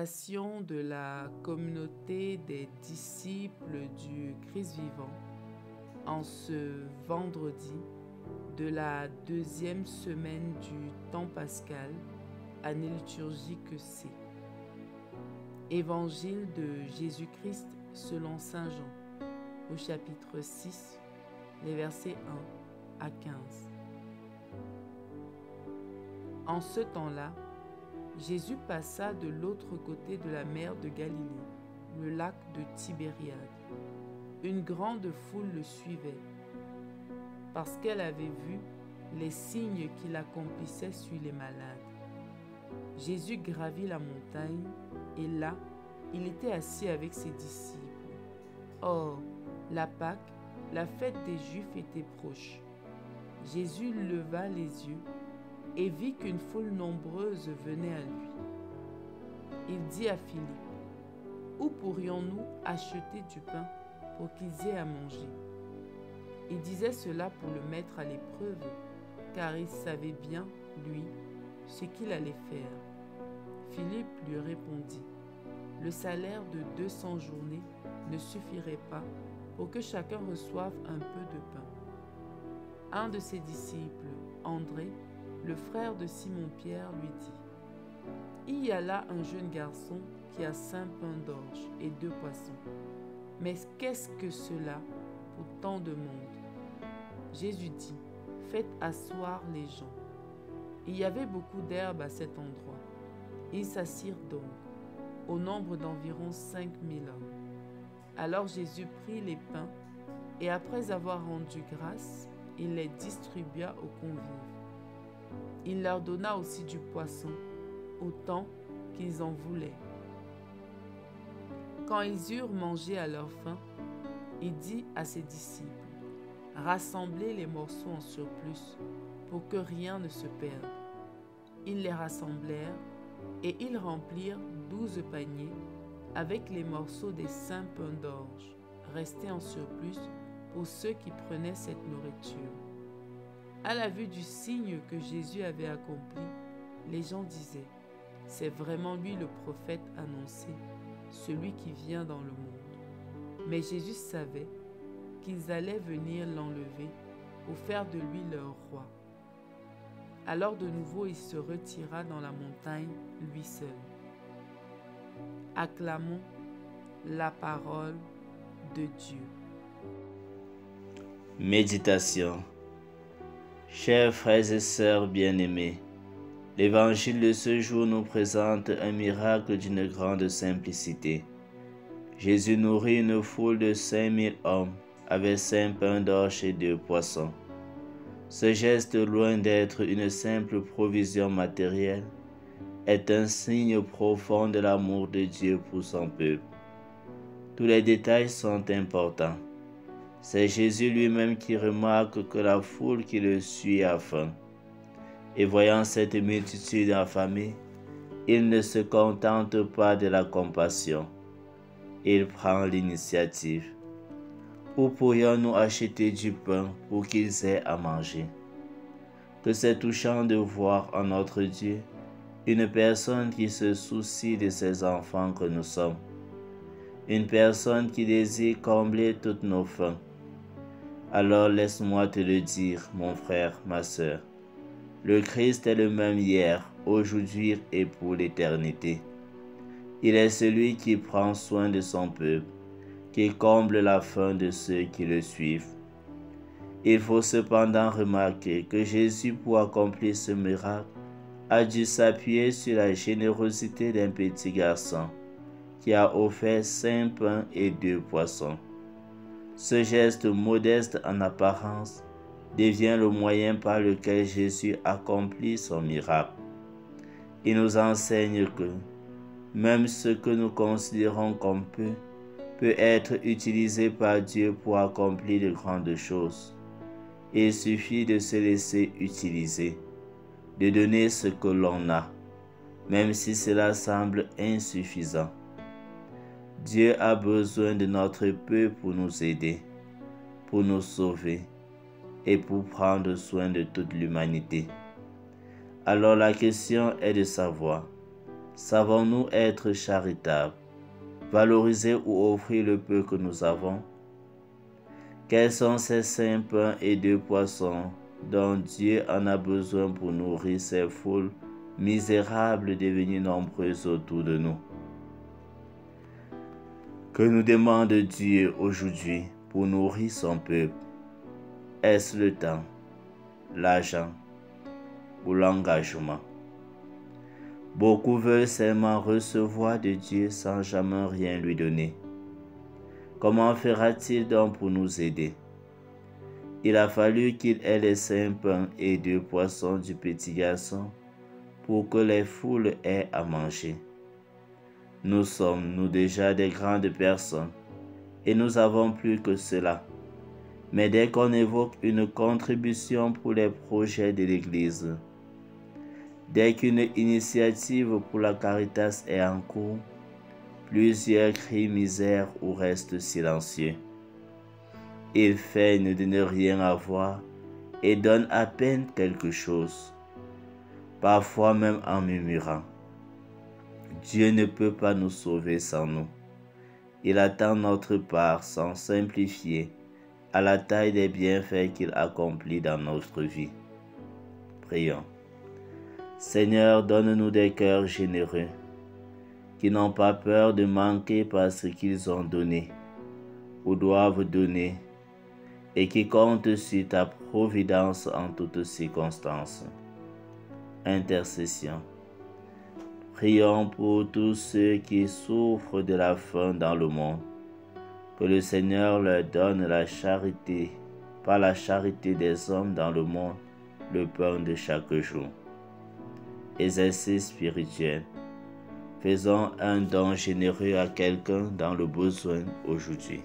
création de la communauté des disciples du Christ vivant en ce vendredi de la deuxième semaine du temps pascal, année liturgique C. Évangile de Jésus-Christ selon Saint Jean, au chapitre 6, les versets 1 à 15. En ce temps-là, Jésus passa de l'autre côté de la mer de Galilée, le lac de Tibériade. Une grande foule le suivait, parce qu'elle avait vu les signes qu'il accomplissait sur les malades. Jésus gravit la montagne, et là, il était assis avec ses disciples. Or, la Pâque, la fête des Juifs, était proche. Jésus leva les yeux et vit qu'une foule nombreuse venait à lui. Il dit à Philippe, « Où pourrions-nous acheter du pain pour qu'ils aient à manger ?» Il disait cela pour le mettre à l'épreuve, car il savait bien, lui, ce qu'il allait faire. Philippe lui répondit, « Le salaire de 200 journées ne suffirait pas pour que chacun reçoive un peu de pain. » Un de ses disciples, André, le frère de Simon-Pierre, lui dit, « Il y a là un jeune garçon qui a 5 pains d'orge et 2 poissons. Mais qu'est-ce que cela pour tant de monde ?» Jésus dit, « Faites asseoir les gens. » Il y avait beaucoup d'herbe à cet endroit. Ils s'assirent donc, au nombre d'environ 5000 hommes. Alors Jésus prit les pains, et après avoir rendu grâce, il les distribua aux convives. Il leur donna aussi du poisson, autant qu'ils en voulaient. Quand ils eurent mangé à leur faim, il dit à ses disciples, « Rassemblez les morceaux en surplus, pour que rien ne se perde. » Ils les rassemblèrent, et ils remplirent 12 paniers avec les morceaux des 5 pains d'orge, restés en surplus pour ceux qui prenaient cette nourriture. À la vue du signe que Jésus avait accompli, les gens disaient, « C'est vraiment lui le prophète annoncé, celui qui vient dans le monde. » Mais Jésus savait qu'ils allaient venir l'enlever pour faire de lui leur roi. Alors de nouveau il se retira dans la montagne, lui seul. Acclamons la parole de Dieu. Méditation. Chers frères et sœurs bien-aimés, l'Évangile de ce jour nous présente un miracle d'une grande simplicité. Jésus nourrit une foule de 5000 hommes avec 5 pains d'orge et 2 poissons. Ce geste, loin d'être une simple provision matérielle, est un signe profond de l'amour de Dieu pour son peuple. Tous les détails sont importants. C'est Jésus lui-même qui remarque que la foule qui le suit a faim. Et voyant cette multitude affamée, il ne se contente pas de la compassion. Il prend l'initiative. Où pourrions-nous acheter du pain pour qu'ils aient à manger? Que c'est touchant de voir en notre Dieu une personne qui se soucie de ses enfants que nous sommes. Une personne qui désire combler toutes nos faims. Alors laisse-moi te le dire, mon frère, ma sœur. Le Christ est le même hier, aujourd'hui et pour l'éternité. Il est celui qui prend soin de son peuple, qui comble la faim de ceux qui le suivent. Il faut cependant remarquer que Jésus, pour accomplir ce miracle, a dû s'appuyer sur la générosité d'un petit garçon qui a offert 5 pains et 2 poissons. Ce geste modeste en apparence devient le moyen par lequel Jésus accomplit son miracle. Il nous enseigne que même ce que nous considérons comme peu peut être utilisé par Dieu pour accomplir de grandes choses. Il suffit de se laisser utiliser, de donner ce que l'on a, même si cela semble insuffisant. Dieu a besoin de notre peu pour nous aider, pour nous sauver et pour prendre soin de toute l'humanité. Alors la question est de savoir, savons-nous être charitables, valoriser ou offrir le peu que nous avons? Quels sont ces 5 pains et 2 poissons dont Dieu en a besoin pour nourrir ces foules misérables devenues nombreuses autour de nous? Que nous demande Dieu aujourd'hui pour nourrir son peuple? Est-ce le temps, l'argent ou l'engagement? Beaucoup veulent seulement recevoir de Dieu sans jamais rien lui donner. Comment fera-t-il donc pour nous aider? Il a fallu qu'il ait les 5 pains et 2 poissons du petit garçon pour que les foules aient à manger. Nous sommes, nous déjà, des grandes personnes et nous avons plus que cela. Mais dès qu'on évoque une contribution pour les projets de l'Église, dès qu'une initiative pour la Caritas est en cours, plusieurs crient misère ou restent silencieux. Ils feignent de ne rien avoir et donnent à peine quelque chose, parfois même en murmurant. Dieu ne peut pas nous sauver sans nous. Il attend notre part sans simplifier à la taille des bienfaits qu'il accomplit dans notre vie. Prions. Seigneur, donne-nous des cœurs généreux, qui n'ont pas peur de manquer parce qu'ils ont donné ou doivent donner, et qui comptent sur ta providence en toutes circonstances. Intercession. Prions pour tous ceux qui souffrent de la faim dans le monde, que le Seigneur leur donne la charité, par la charité des hommes dans le monde, le pain de chaque jour. Exercice spirituel. Faisons un don généreux à quelqu'un dans le besoin aujourd'hui.